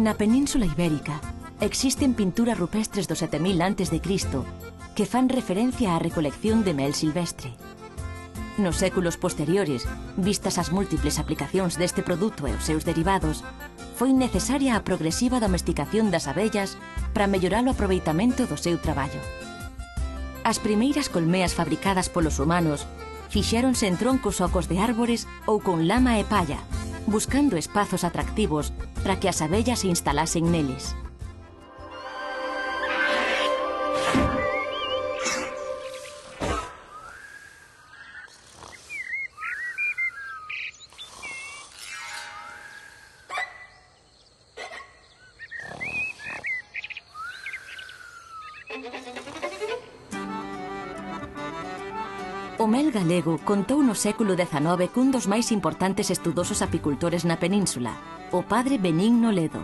Na Península Ibérica existen pinturas rupestres do 7000 a.C. que fan referencia á recolección de mel silvestre. Nos séculos posteriores, vistas as múltiples aplicacións deste produto e os seus derivados, foi necesaria a progresiva domesticación das abellas para mellorar o aproveitamento do seu traballo. As primeiras colmeas fabricadas polos humanos fixéronse en troncos ocos de árbores ou con lama e palla, buscando espazos atractivos para que as abellas se instalasen neles. O mel galego contou no século XIX cun dos máis importantes estudosos apicultores na península, o padre Benigno Ledo.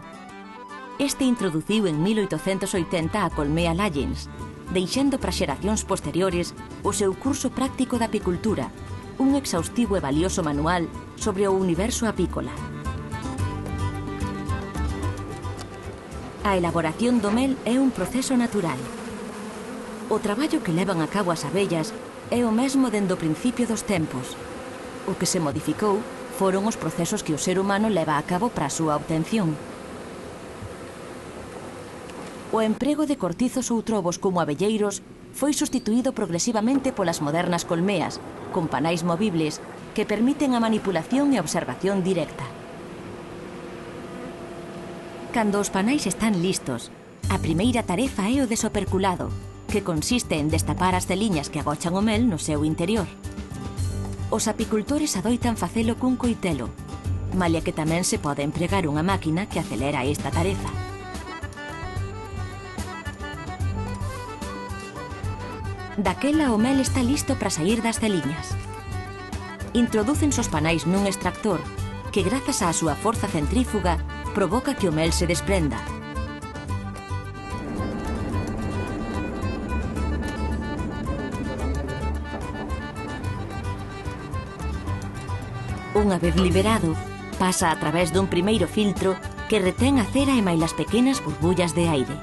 Este introduciu en 1880 a colmea Lallens, deixando para xeracións posteriores o seu curso práctico de apicultura, un exhaustivo e valioso manual sobre o universo apícola. A elaboración do mel é un proceso natural. O traballo que levan a cabo as abellas é o mesmo dende o principio dos tempos. O que se modificou foron os procesos que o ser humano leva a cabo para a súa obtención. O emprego de cortizos ou trobos como abelleiros foi sustituído progresivamente polas modernas colmeas, con panais movibles que permiten a manipulación e a observación directa. Cando os panais están listos, a primeira tarefa é o desoperculado, que consiste en destapar as celiñas que agochan o mel no seu interior. Os apicultores adoitan facelo cun coitelo, malia que tamén se pode empregar unha máquina que acelera esta tarefa. Daquela o mel está listo para sair das celiñas. Introdúcense os panais nun extractor que, grazas á súa forza centrífuga, provoca que o mel se desprenda. Unha vez liberado, pasa a través dun primeiro filtro que retén a cera e mailas pequenas burbullas de aire.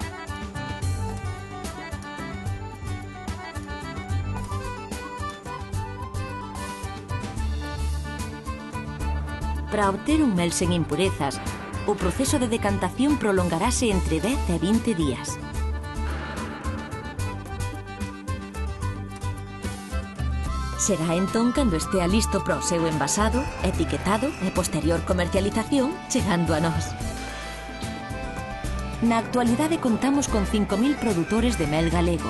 Para obter un mel sen impurezas, o proceso de decantación prolongarase entre 10 e 20 días. Será entón cando estea listo para o seu envasado, etiquetado e posterior comercialización chegando a nós. Na actualidade contamos con 5.000 produtores de mel galego.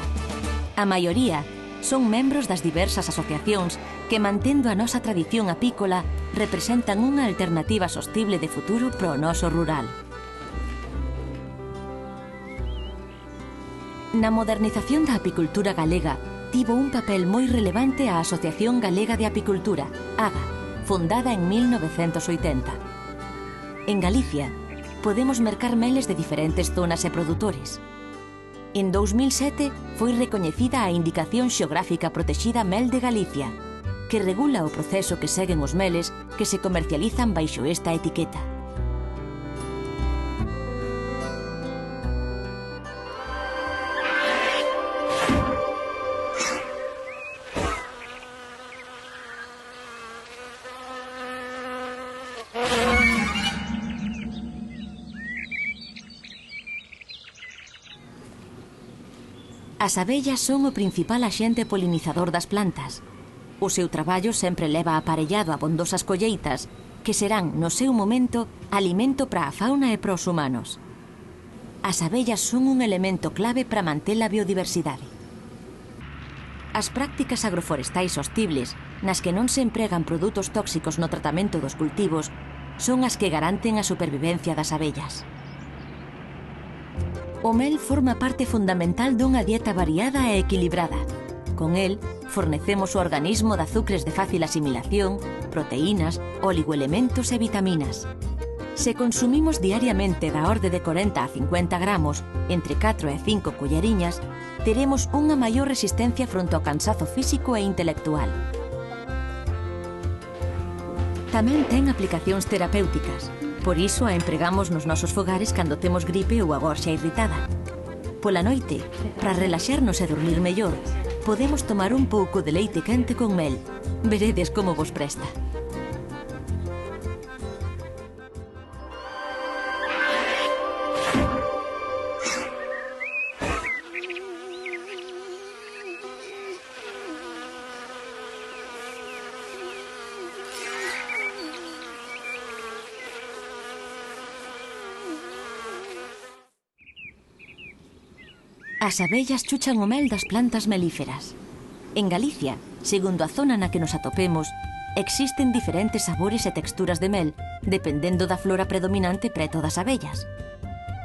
A maioría son membros das diversas asociacións que, mantendo a nosa tradición apícola, representan unha alternativa sostible de futuro para o noso rural. Na modernización da apicultura galega, tivo un papel moi relevante a Asociación Galega de Apicultura, AGA, fundada en 1980. En Galicia, podemos mercar meles de diferentes zonas e produtores. En 2007 foi recoñecida a Indicación Xeográfica Protexida Mel de Galicia, que regula o proceso que seguen os meles que se comercializan baixo esta etiqueta. As abellas son o principal axente polinizador das plantas. O seu traballo sempre leva aparellado abondosas colleitas que serán, no seu momento, alimento para a fauna e para os humanos. As abellas son un elemento clave para manter a biodiversidade. As prácticas agroforestais sostibles, nas que non se empregan produtos tóxicos no tratamento dos cultivos, son as que garanten a supervivencia das abellas. O mel forma parte fundamental dunha dieta variada e equilibrada. Con el, fornecemos o organismo de azúcares de fácil asimilación, proteínas, oligoelementos e vitaminas. Se consumimos diariamente da orde de 40 a 50 gramos, entre 4 e 5 culleriñas, teremos unha maior resistencia fronte ao cansazo físico e intelectual. Tamén ten aplicacións terapéuticas, Por iso a empregamos nos nosos fogares cando temos gripe ou a gorxa irritada. Pola noite, para relaxarnos e dormir mellor, podemos tomar un pouco de leite quente con mel. Veredes como vos presta. As abellas chuchan o mel das plantas melíferas. En Galicia, segundo a zona na que nos atopemos, existen diferentes sabores e texturas de mel, dependendo da flora predominante preto das abellas.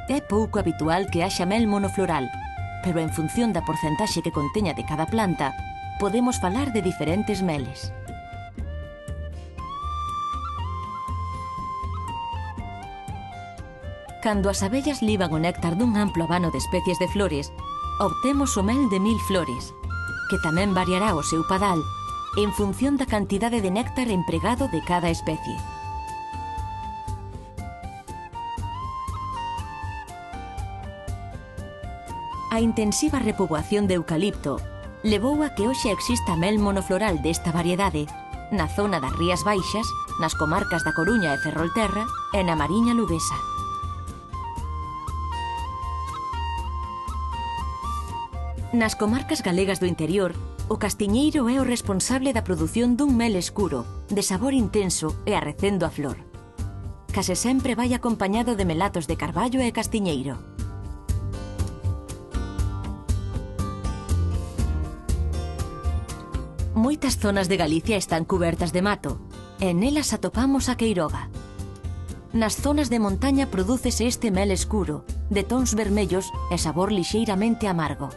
É pouco habitual que haxa mel monofloral, pero en función da porcentaxe que conteña de cada planta, podemos falar de diferentes meles. Cando as abellas liban o néctar dun amplo abano de especies de flores, obtemos o mel de 1000 flores, que tamén variará o seu padal en función da cantidade de néctar empregado de cada especie. A intensiva repoboación de eucalipto levou a que hoxe exista mel monofloral desta variedade na zona das Rías Baixas, nas comarcas da Coruña e Ferrolterra e na Mariña Luguesa. Nas comarcas galegas do interior, o castiñeiro é o responsable da produción dun mel escuro, de sabor intenso e arrecendo a flor. Case sempre vai acompañado de melatos de carballo e castiñeiro. Moitas zonas de Galicia están cubertas de mato, e nelas atopamos a queiroga. Nas zonas de montaña prodúcese este mel escuro, de tons vermellos e sabor lixeiramente amargo.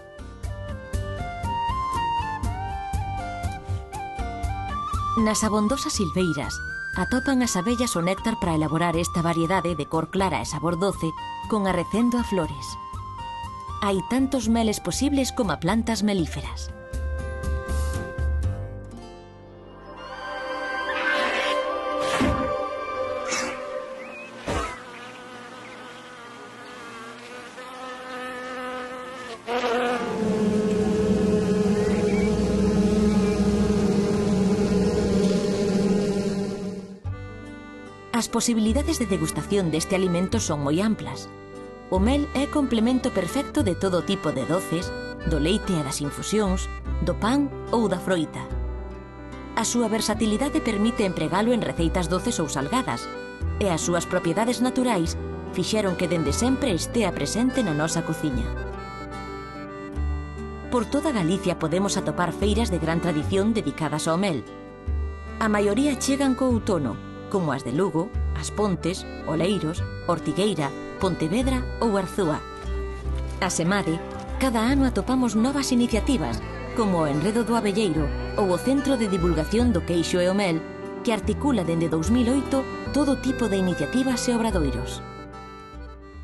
Nas abondosas silveiras, atopan as abellas o néctar para elaborar esta variedade de cor clara e sabor doce con arrecendo a flores. Hai tantos meles posibles como plantas melíferas. As posibilidades de degustación deste alimento son moi amplas. O mel é complemento perfecto de todo tipo de doces, do leite e das infusións, do pan ou da froita. A súa versatilidade permite empregalo en receitas doces ou salgadas, e as súas propiedades naturais fixeron que dende sempre estea presente na nosa cociña. Por toda Galicia podemos atopar feiras de gran tradición dedicadas ao mel. A maioría chegan co outono, como as de Lugo, As Pontes, Oleiros, Ortigueira, Pontevedra ou Arzúa. A Semade, cada ano atopamos novas iniciativas, como o Enredo do Abelleiro ou o Centro de Divulgación do Queixo e o Mel, que articula dende 2008 todo tipo de iniciativas e obradoiros.